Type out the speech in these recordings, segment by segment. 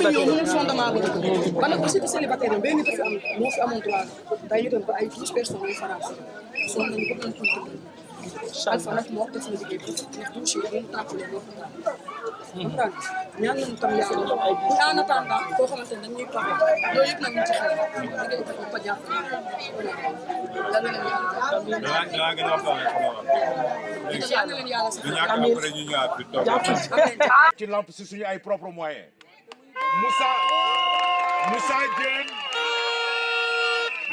dafa ñëw mënul fondement boobu ba nag aussi que célibataire benn nit a fi am moo fi amoon droit tey ñu dem ba ay 12 personnes yu faral sonn nañu ko doon tuuti Alpha nag moo def na liggéey parce que douche yi dañu tàmbalee loo comprendre ñaan nañu tam yàlla en attendant koo xamante ne dañuy toog loolu yëpp nag ñu ci xel liggéey ko ba jàpp ci lamp si suñu ay propres moyens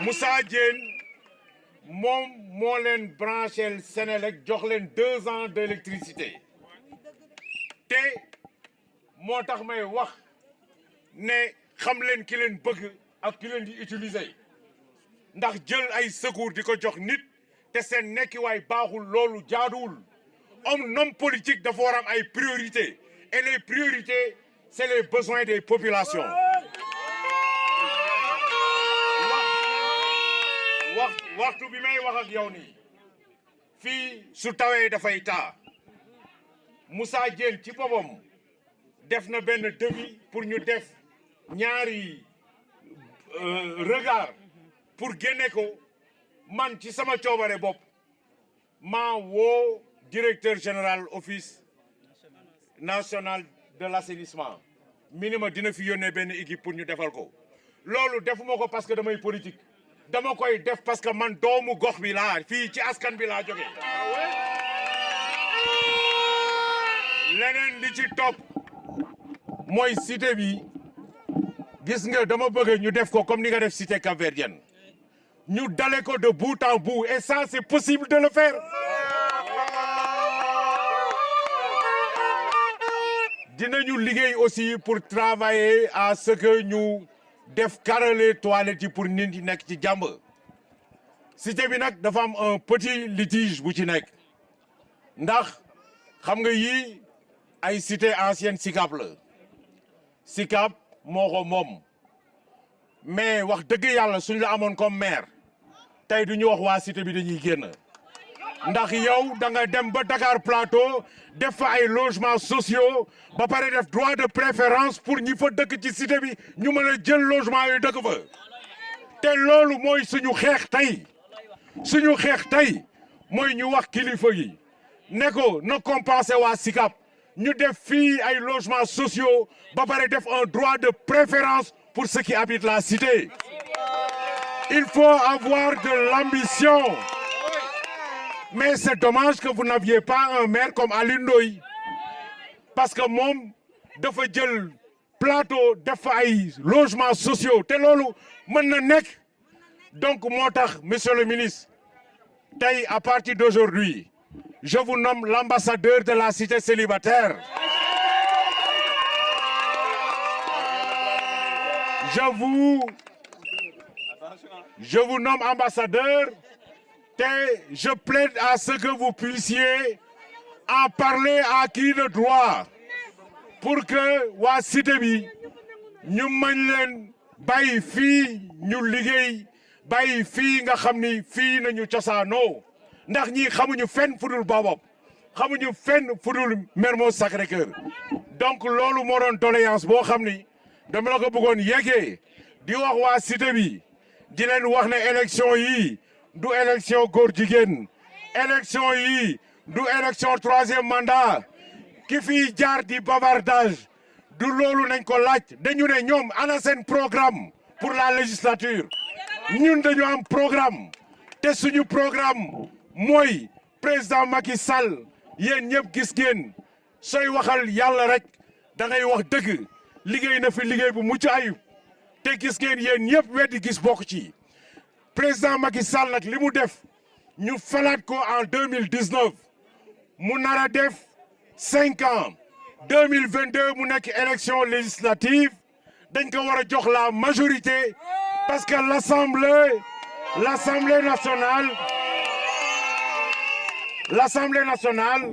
Moussa Diène moom moo leen branché Sénélec jox leen 2 ans d'électricité te moo tax may wax ne xam leen ki leen bëgg ak ki leen di utiliser ndax jël ay secours di ko jox nit te seen nekkiwaay baaxul loolu jaaduwul homme politique dafa war am ay priorités et les priorités c'est les besoins des populations waxtu bi may wax ak yow nii fii su tawee dafay taa Moussa Diène ci boppam def na benn devis pour ñu def ñaari regard pour génne ko man ci sama coobare bopp maa woo directeur général office national de l'assainissement minima dina fi yónnee benn équipe pour ñu defal ko loolu defuma ko parce que damay politique dama koy def parce que man doomu gox bi laa fii ci askan bi laa jóge leneen li ci topp mooy cité bi gis nga dama bëgg ñu def ko comme ni nga def cité capverdienne ñu dale ko de bout en bout et ça c'est possible de le faire dinañu liggéey aussi pour travailler à ce que ñu def carreler toilettes yi pour nit ñi nekk ci jàmm cité bi nag dafa am un petit litige bu ci nekk ndax xam nga yii ay cité ancienne SICAP la SICAP moo ko moom mais wax dëgg yàlla suñ la amoon comme maire tey du ñu wax waa cité bi dañuy génn ndax yow da nga dem ba Dakar Plateau def fa ay logements sociaux ba pare def droit de préférence pour ñi fa dëkk ci cité bi ñu mën a jël logement yooyu dëkk fa te loolu mooy suñu xeex tey mooy ñu wax kilifa yi ne ko na compenser waa SICAP ñu def fii ay logements sociaux ba pare def un droit de préférence pour ceux qui habitent la cité il faut avoir de l'ambition. Mais c'est dommage que vous n'aviez pas un maire comme Alioune Ndoye parce que moom dafa jël plateau def fa ay logements sociaux te loolu mën na nekk donc moo tax monsieur le ministre tey à partir d'aujourd'hui je vous nomme l'ambassadeur de la cité célibataire je vous nomme ambassadeur. Je plaide à ce que vous puissiez en parler à qui de droit pour que waa cité bi ñu mën leen bàyyi fii ñu liggéey bàyyi fii nga xam ni fii nañu cosaanoo ndax ñii xamuñu fenn fudul Baobab xamuñu fenn fudul Mermoz Sacré-Cœur donc loolu moo doon doléance boo xam ni dama la ko bëggoon yeggee di wax waa cité bi di leen wax ne élection yi du élection góor jigéen élection yi du élection 3e mandat ki fi jaar di bavardage du loolu nañ ko laaj dañu ne ñoom ana seen programme pour la législature ñun dañu am programme te suñu programme mooy président Macky Sall yéen ñëpp gis ngeen sooy waxal yàlla rek da ngay wax dëgg liggéey na fi liggéey bu mucc ayib te gis ngeen yéen ñëpp weddi gis bokk ci président Macky Sall nag li mu def ñu falaat ko en 2019 mu nar a def 5 ans 2022 mu nekk élection législative dañ ko war a jox la majorité parce que l'Assemblée nationale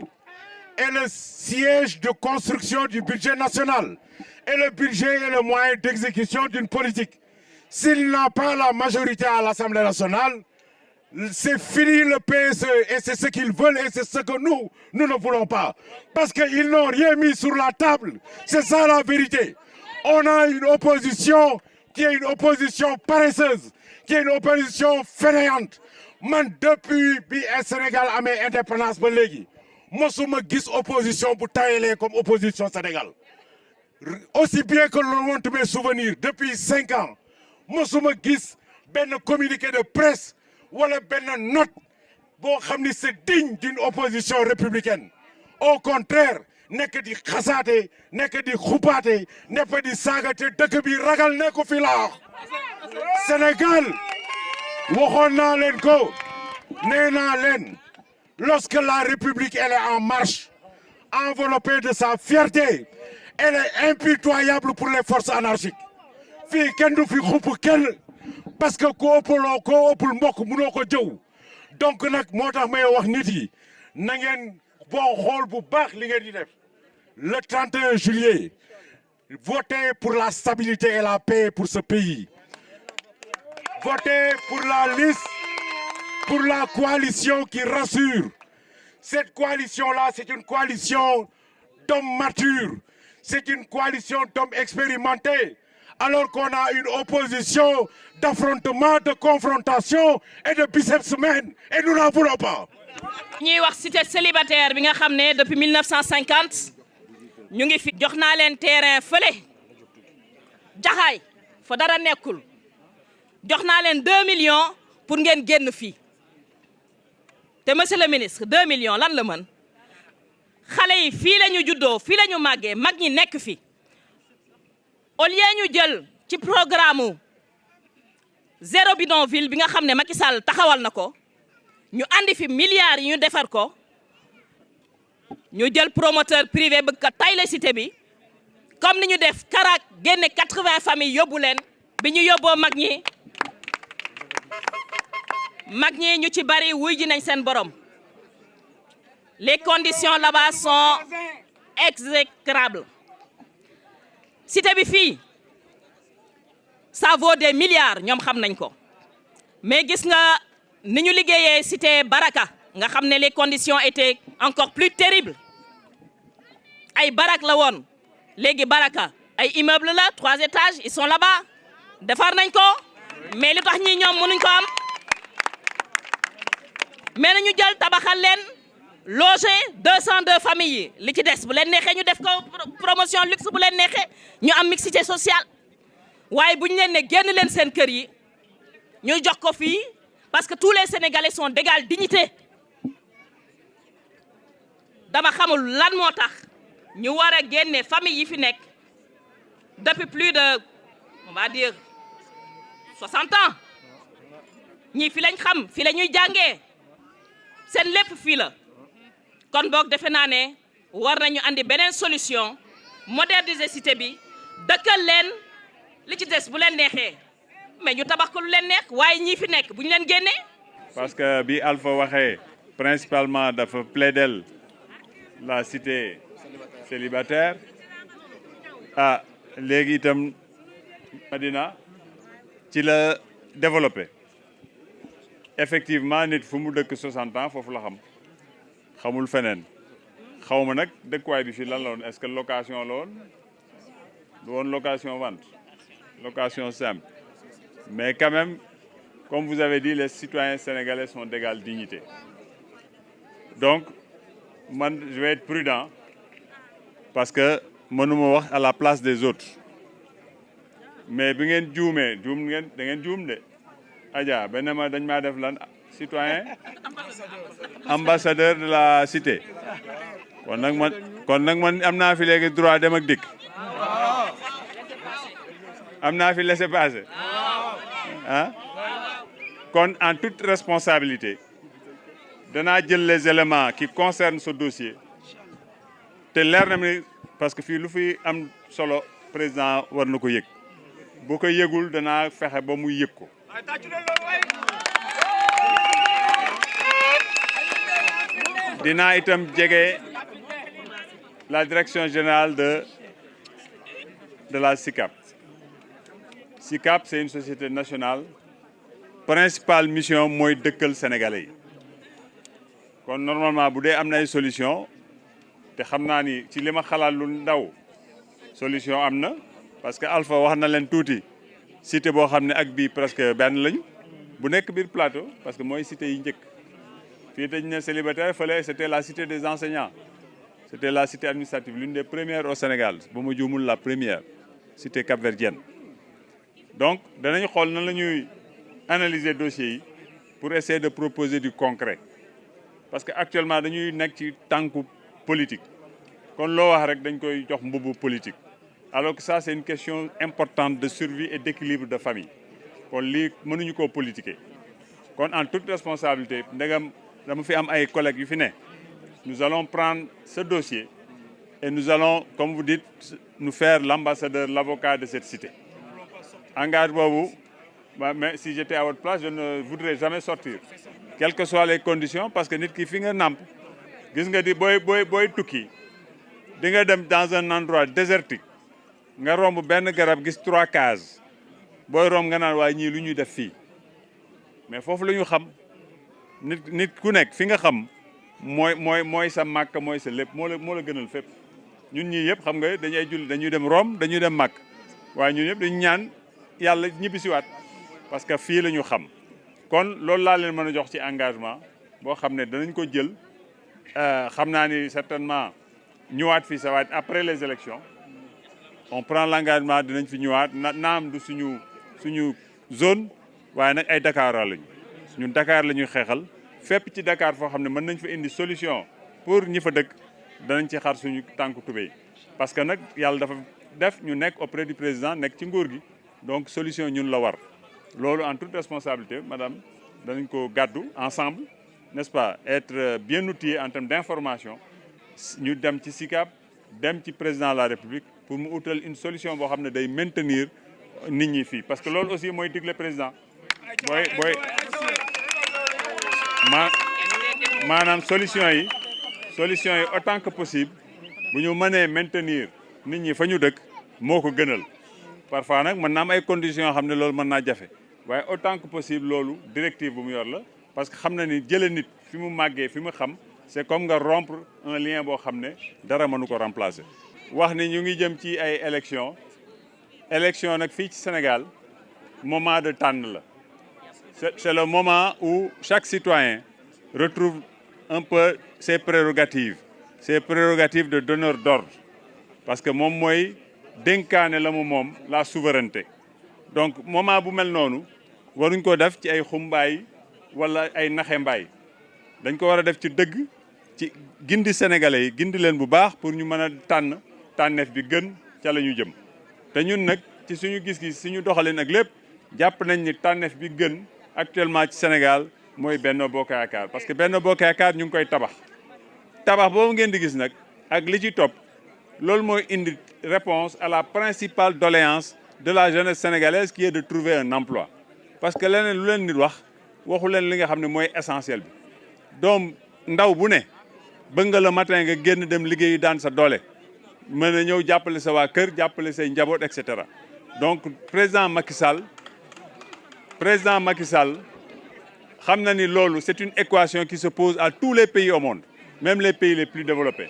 est le siège de construction du budget national et le budget est le moyen d'exécution d'une politique. S'il n'a pas la majorité à l'Assemblée nationale, c'est fini le PSE et c'est ce qu'ils veulent et c'est ce que nous ne voulons pas. Parce qu'ils n'ont rien mis sur la table. C'est ça la vérité. On a une opposition qui est une opposition paresseuse, qui est une opposition fainéante. Man, depuis que le Sénégal a mis indépendance, je gis opposition pour tailler comme opposition Sénégal. Aussi bien que l'on montre mes souvenirs, depuis 5 ans, je gis un communiqué de presse ou une note qui c'est digne d'une opposition républicaine. Au contraire, nekk di xasaate nekk di xupaate nekk di saagate dëkk bi ragal nekku fi la Sénégal waxoon naa leen ko nee naa leen lorsque la République elle est en marche enveloppée de sa fierté elle est impitoyable pour les forces anarchiques fii kenn du fi xupp kenn parce que ko ëppul mbokk mënoo ko jëw donc nag moo tax may wax nit yi na ngeen boo xool bu baax li ngeen di def le 31 juillet votez pour la stabilité et la paix pour ce pays votez pour la liste pour la coalition qui rassure cette coalition là c'est une coalition d'hommes matures c'est une coalition d'hommes expérimentés alors qu'on a une opposition d'affrontement, de confrontation et de biceps men et nous n'en voulons pas. ñuy wax cité célibataire bi nga xam ne depuis 1950 ñu ngi fi jox naa leen terrain fële jaxaay fa dara nekkul jox naa leen 2 millions pour ngeen génn fii te monsieur le ministre 2 millions lan la mën xale yi fii la ñu juddoo fii la ñu màggee mag ñi nekk fi au lieu ñu jël ci programme zéro bidonville bi nga xam ne Macky Sall taxawal na ko ñu andi fi milliards yi ñu defar ko ñu jël promoteur privé bëgg ko tayle cité bi comme ni ñu def Karak génne 80 familles yóbbu leen bi ñu yóbboo mag ñi ñu ci bari wuy ji nañ seen borom les conditions là-bas sont exécrables cité bi fii ça vaut des milliards ñoom xam nañ ko mais gis nga ni ñu liggéeyee cité Baraka nga xam ne les conditions étaient encore plus terribles ay barak la woon léegi Baraka ay immeuble la 3 étages ils sont là-bas defar nañ ko mais li tax ñi ñoom mënuñ ko am mais nañu jël tabaxal leen loger 202 familles yi li ci des bu leen neexee ñu def ko promotion luxe bu leen neexee ñu am mixité sociale waaye bu ñu leen ne génn leen seen kër yi ñu jox ko fii parce que tous les Sénégalais sont d'égale dignité dama xamul lan moo tax ñu war a génne famille yi fi nekk depuis plus de on va dire 60 ans ñii fi lañ xam fi la ñuy jàngee seen lépp fii la kon boog defe naa ne war nañu andi beneen solution moderniser cité bi dëkkal leen li ci des bu leen neexee mais ñu tabax ko lu leen neex waaye ñii fi nekk bu ñu leen génnee. parce que bi Alpha waxee principalement dafa plaider la cité célibataire ah léegi itam Madina ci la développé effectivement nit fu mu dëkk 60 ans foofu la xam xamul feneen xaw ma nag dëkkuwaay bi fii lan la woon est-ce que location la woon du woon location vente location simple mais quand même comme vous avez dit les citoyens sénégalais sont d'égale dignité donc man je vais être prudent parce que mënuma wax à la place des autres mais bi ngeen juumee da ngeen juum de Adja benn ma dañ maa def lan citoyen ambassadeur de la cité kon nag man am naa fi léegi droit dem ak dikk am naa fi laissez-passer ah kon en toute responsabilité danaa jël les éléments qui concernent ce dossier te leer na mi parce que fii lu fi am solo président war na ko yëg bu ko yëgul danaa fexe ba muy yëg ko dinaa itam jege la direction générale de la SICAP. SICAP c'est une société nationale principale mission mooy dëkkal sénégalais yi kon normalement bu dee am na ay solution te xam naa ni ci li ma xalaat lu ndaw solution am na parce que Alpha wax na leen tuuti cité boo xam ne ak bii presque benn lañu bu nekk biir plateau parce que mooy cité yi njëkk fii dañ ne célibataire fële c'était la cité des enseignants c'était la cité administrative l'une des premières au Sénégal ba ma juumul la première cité capverdienne donc danañ xool nan la ñuy analyser dossiers yi pour essayer de proposer du concret parce que actuellement dañuy nekk ci tànku politique kon loo wax rek dañ koy jox mbubu politique alors que ça c'est une question importante de survie et d'équilibre de famille kon lii mënuñu koo politiquer kon en toute responsabilité ndegam dama fi am ay collègues yu fi ne nous allons prendre ce dossier et nous allons comme vous dites nous faire l'ambassadeur l'avocat de cette cité engagement boobu mais si j'étais à votre place je ne voudrais jamais sortir quelles que soient les conditions parce que nit ki fi nga nàmp gis nga di booy tukki di nga dem dans un endroit désertique nga romb benn garab gis 3 cases booy romb nga naan waaye ñii lu ñuy def fii mais foofu la ñu xam nit ku nekk fi nga xam mooy sa màkk mooy sa lépp moo la gënal fépp ñun ñii yëpp xam nga dañuy julli dañuy dem Rome dañuy dem màkk waaye ñun yëpp dañu ñaan yàlla ñibbisiwaat parce que fii la ñu xam kon loolu laa leen mën a jox ci engagement boo xam ne danañ ko jël xam naa ni certainement ñëwaat fii ça va être après les élections on prend l'engagement dinañ fi ñëwaat naam du suñu zone waaye nag ay Dakar lañu ñun Dakar la ñuy xeexal fépp ci Dakar foo xam ne mën nañ fa indi solution pour ñi fa dëkk danañ ci xar suñu tànku tubéy parce que nag yàlla dafa def ñu nekk auprès du président nekk ci nguur gi donc solution ñun la war loolu en toute responsabilité madame danañ ko gàddu ensemble n'est-ce pas être bien outillé en termes d'information ñu dem ci SICAP dem ci président de la République pour mu utal une solution boo xam ne day maintenir nit ñi fii parce que loolu aussi mooy digle président maanaam solution yi autant que possible bu ñu mënee maintenir nit ñi fa ñu dëkk moo ko gënal parfois nag mën naa am ay conditions yoo xam ne loolu mën naa jafe waaye autant que possible loolu directive bu mu yor la parce que xam na ni jële nit fi mu màggee fi mu xam c'est comme nga rompre un lien boo xam ne dara mënu ko remplacer. wax ni ñu ngi jëm ci ay élection nag fii ci Sénégal moment de tànn la c'est le moment où chaque citoyen retrouve un peu ses prérogatives de donneur d'ordre parce que moom mooy dénkaane la mu moom la souveraineté donc moment bu mel noonu waruñ ko def ci ay xumbaay wala ay naxe mbaay dañ ko war a def ci dëgg ci gindi sénégalais yi gindi leen bu baax pour ñu mën a tànneef bi gën ca la ñu jëm te ñun nag ci suñu gis-gis suñu doxalin ak lépp jàpp nañ ni tànneef bi gën actuellement ci Sénégal mooy Benno Bokk Yaakaar parce que Benno Bokk Yaakaar ñu ngi koy tabax boobu ngeen di gis nag ak li ci topp loolu mooy indi réponse à la principale doléance de la jeunesse sénégalaise qui est de trouver un emploi parce que leneen lu leen nit waxu leen li nga xam ne mooy essentiel bi doom ndaw bu ne bëgg nga le matin nga génn dem liggéeyi daan sa doole mën a ñëw jàppale sa waa kër jàppale say njaboot et cetera donc président Macky Sall xam na ni loolu c'est une équation qui se pose à tous les pays au monde même les pays les plus développés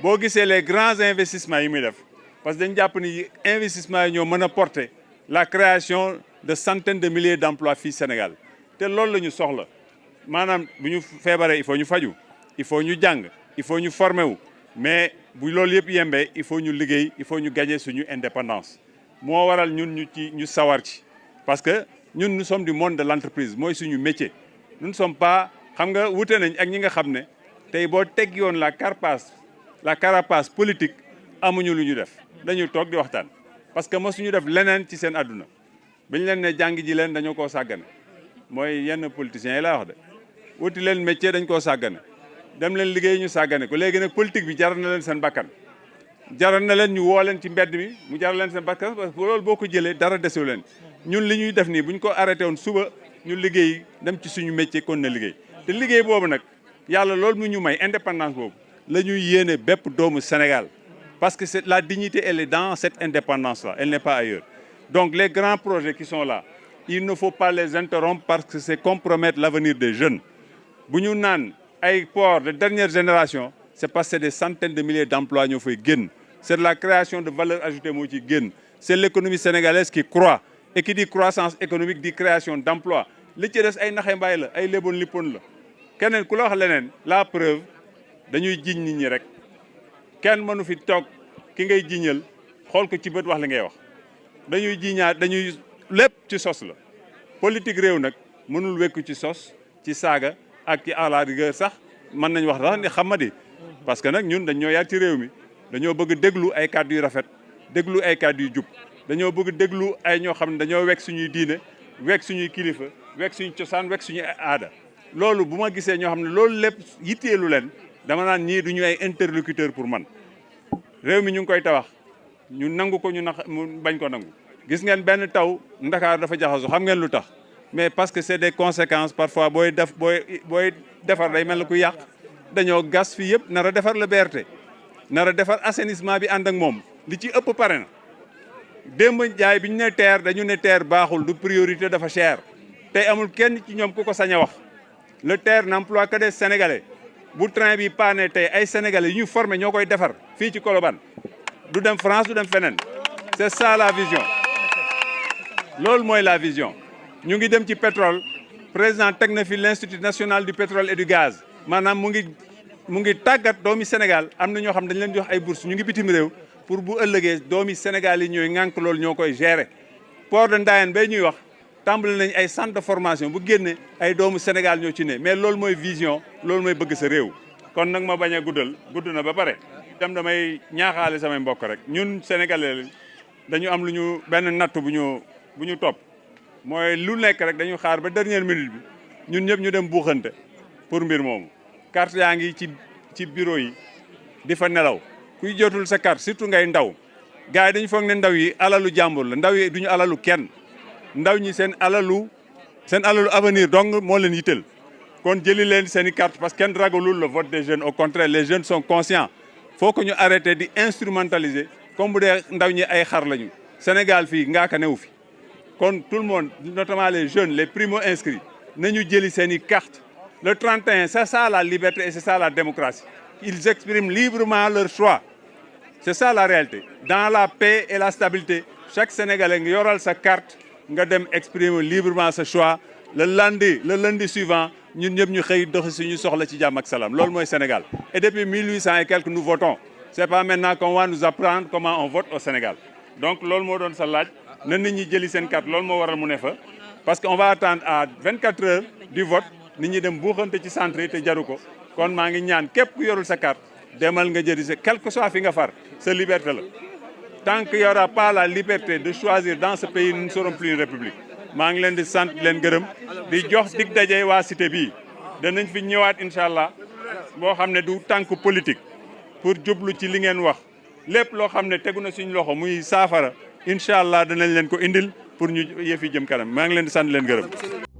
boo gisee les grands investissements yi muy def parce que dañ jàpp ni investissement yi ñoo mën a porter la création de centaines de milliers d'emplois fii Sénégal te loolu la ñu soxla maanaam bu ñu feebaree il faut ñu faju il faut ñu jàng il faut ñu former wu mais bu loolu yëpp yembee il faut ñu liggéey il faut ñu gagner suñu indépendance moo waral ñun ñu sawar ci parce que ñun nous sommes du monde de l'entreprise mooy suñu métier nous ne sommes pas xam nga wute nañ ak ñi nga xam ne tey boo teg yoon la carapace politique amuñu lu ñu def dañuy toog di waxtaan parce que mosuñu def leneen ci seen àdduna bañ leen ne jàng ji leen dañoo koo sàggane mooy yenn politiciens yi laa wax de wuti leen métier dañ koo sàggane dem leen liggéey ñu sàggane ko léegi nag politique bi jaral na leen seen bakkan jaral na leen ñu woo leen ci mbedd mi mu jaral leen seen bakkan parce que loolu boo ko jëlee dara desewu leen ñun li ñuy def nii buñ ko arrêté woon suba ñu liggéey dem ci suñu métier kon na liggéey te liggéey boobu nag yàlla loolu mu ñu may indépendance boobu la ñuy yéene bépp doomu Sénégal parce que la dignité elle est dans cette indépendance là elle n'est pas ailleurs donc les grands projets qui sont là il ne faut pas les interrompre parce que c'est compromettre l'avenir des jeunes bu ñu naan ay ports de dernière génération c'est parce que c'est des centaines de milliers d'emplois ñoo fay génn c'est de la création de valeur ajoutée moo ci génn c'est l'économie sénégalaise qui croît. Et qui dit croissance économique dit création d'emplois. li ci des ay naxe mbaay la ay léeboon lippoon la keneen ku la wax leneen la preuve dañuy jiñ nit ñi rek kenn mënu fi toog ki ngay jiñal xool ko ci bët wax li ngay wax dañuy jiñaat dañuy lépp ci sos la politique réew nag mënul wekku ci sos ci saaga ak ci à la rigueur sax mën nañ wax sax ni xamadi parce que nag ñun dañ ñoo yar ci réew mi dañoo bëgg déglu ay kàddu yu rafet déglu ay kàddu yu jub dañoo bëgg déglu ay ñoo xam ne dañoo wekk suñuy diine wekk suñuy kilifa wekk suñu cosaan wekk suñuy aada loolu bu ma gisee ñoo xam ne loolu lépp yitteelu leen dama naan ñii du ñu ay interlocuteur pour man réew mi ñu ngi koy tabax ñu nangu ko ñu bañ ko nangu gis ngeen benn taw Ndakaar dafa jaxaso xam ngeen lu tax mais parce que c'est des conséquences parfois booy defar day mel na ku yàq dañoo gas fii yëpp nar a defar le BRT nar a defar assainissement bi ànd ak moom li ci ëpp pare na démb jaay bi ñu ne TER dañu ne TER baaxul du priorité dafa cher tey amul kenn ci ñoom ku ko sañ a wax le TER n'emploie que des Sénégalais bu train bi paane tey ay Sénégalais yu ñu formé ñoo koy defar fii ci Colobane du dem France du dem feneen c'est ça la vision loolu mooy la vision ñu ngi dem ci pétrole président teg na fi l'Institut national du pétrole et du gaz maanaam mu ngi tàggat doomi Sénégal am na ñoo xam dañ leen jox ay bourses ñu ngi bitim réew pour bu ëllëgee doomi Sénégal yi ñooy ŋànk loolu ñoo koy gérer port de Ndayane bay ñuy wax tàmbali nañ ay centre de formation bu génne ay doomu Sénégal ñoo ci ne mais loolu mooy vision loolu mooy bëgg sa réew kon nag ma bañ a guddal gudd na ba pare itam damay ñaaxaale samay mbokk rek ñun sénégalais dañu am lu ñu benn natt bu ñu topp mooy lu nekk rek dañu xaar ba dernière minute bi ñun ñëpp ñu dem buuxante pour mbir moomu carte yaa ngi ci bureau yi di fa nelaw kuy jotul sa carte surtout ngay ndaw gars yi dañu foog ne ndaw yi alalu jàmbur la ndaw yi duñu alalu kenn ndaw ñi seen alalu avenir donc moo leen yitteel kon jëli leen seen i carte parce que kenn ragalul le vote des jeunes au contraire les jeunes sont conscients faut que ñu arrêter di instrumentaliser comme bu dee ndaw ñi ay xar lañu Sénégal fii ngaaka newu fi kon tout le monde notamment les jeunes les primo-inscrits nañu jëli seen i carte le 31 c'est ça la liberté et c'est ça la démocratie ils expriment librement leur choix c'est ça la réalité dans la paix et la stabilité chaque Sénégalais nga yoral sa carte nga dem exprimer librement sa choix le lundi suivant ñun ñëpp ñu xëy doxi suñu soxla ci jàmm ak salaam loolu mooy Sénégal et depuis 1800 et quelques nous votons c'est pas maintenant qu'on va nous apprendre comment on vote au Sénégal donc loolu moo doon sa laaj na nit ñi jëli seen carte loolu moo waral mu ne fa parce que on va attendre à 24 heures du vote nit ñi dem buuxante ci centre yi te jaru ko kon maa ngi ñaan képp ku yorul sa carte demal nga jëli sa quel que soit fi nga far sa liberté la tant qu'il y aura pas la liberté de choisir dans ce pays nous ne serons plus une république maa ngi leen di sant leen gërëm di jox dig daje waa cité bii danañ fi ñëwaat incha allah boo xam ne du tànk politique pour jublu ci li ngeen wax lépp loo xam ne tegu na suñu loxo muy saafara incha allah danañ leen ko indil pour ñu yëf yi jëm kanam maa ngi leen di sant leen gërëm